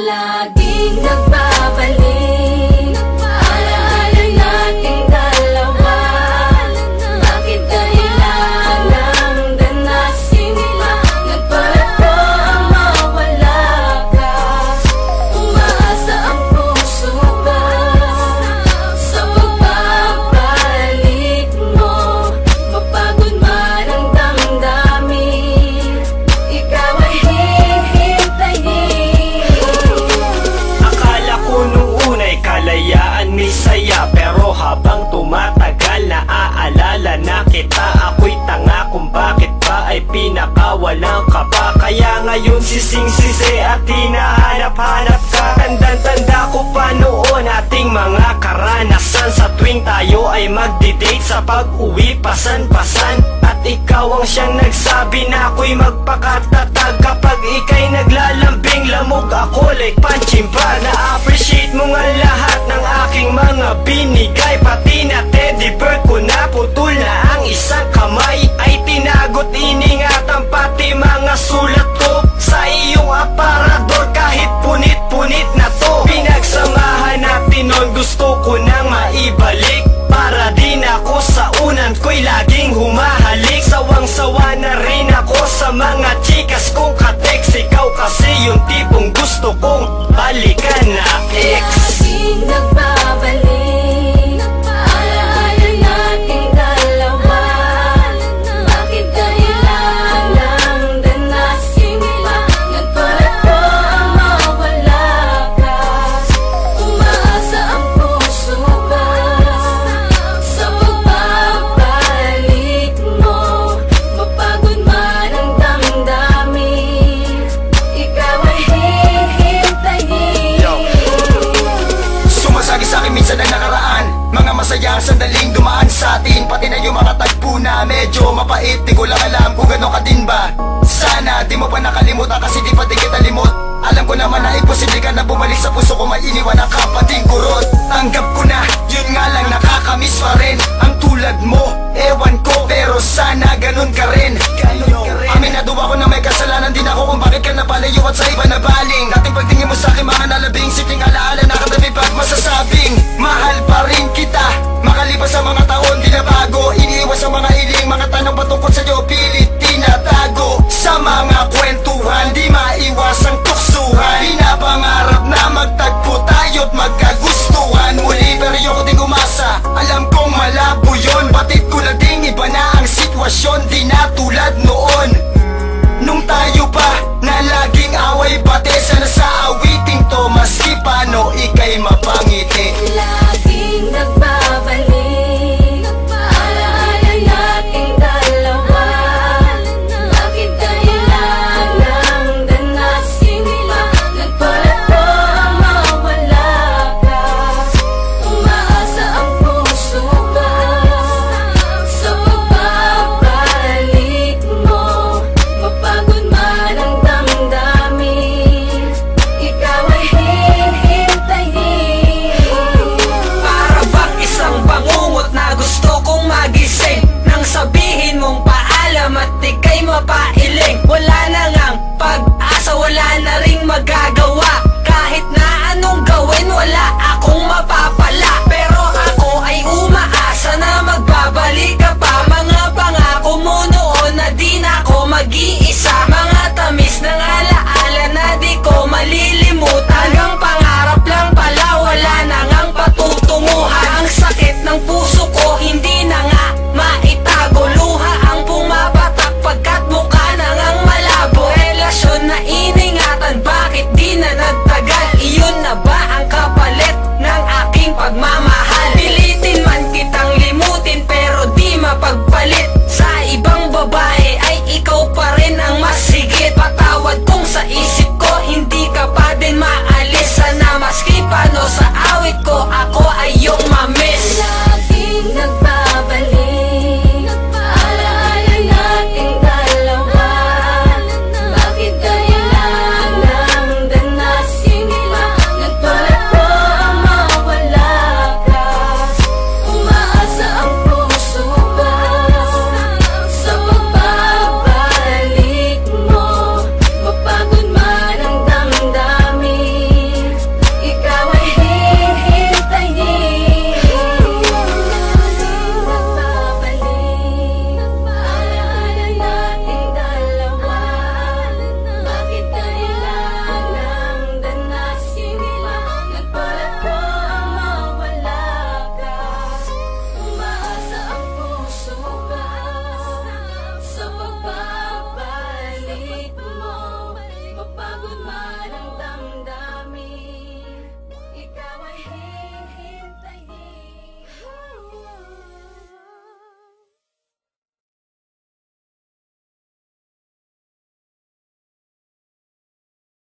Laging nagbabalik alaala nating dalawa. Bakit kailangang danasin pa? Nagparako ang mawala ka. Umaasa ang puso ko sa pagbabalik mo. Mapagod man ang damdamin, ikaw ay hihintayin. Kalayaan may saya, pero habang tumatagal naaalala na kita. Ako'y tanga kung bakit ba ay pinakawalang ka pa. Kaya ngayon sising-sisi at hinahanap-hanap ka. Tandang-tanda ko pa noon ating mga karanasan. Sa tuwing tayo ay magdi-date sa pag-uwi pasan-pasan. At ikaw ang siyang nagsabi na ako'y magpakatatag. Kapag ika'y naglalambing, lamog ako like punching bag. Na-appreciate mo nga lahat ng aking mga binigay. Pati na teddy bear ko na putol na ang isang kamay. Ay tinagot, iningatan pati mga sulat ko sa iyong aparador. Kahit punit-punit na to, pinagsamahan natin noon, gusto ko nang maibalik. Para din ako sa unan ko'y laging humahalik. Sawang-sawa na rin ako sa mga chikas kong ka-text. Ikaw kasi yung tipong gusto kong balikan na ex. Laging nagbabalik alaala nating dalawa. Bakit kailangang danasin pa? Nagparako ang mawala ka. Umaasa ang puso ko sa pagbabalik mo. Mapagod man ang damdamin, ikaw ay hihintayin. Sumasagi sa'kin minsan ang nakaraan, mga masayang sandaling dumaan sa atin. Pati na yung mga tagpo na medyo mapait, di ko lang alam kung gano'n ka din ba. Sana di mo pa nakalimutan kasi di pa di kita limot. Alam ko naman na imposible ka na bumalik sa puso ko, may iniwan ang kapating kurot. Tanggap ko na, yun nga lang nakakamiss pa rin ang tulad mo. Ewan ko pero sana ganun ka rin. Aminado ako na may kasalanan din ako kung bakit ka napalayo at sa iba na baling. Dating pagtingin mo sa akin mga nalabing, siting alaala na katabi pag masasabing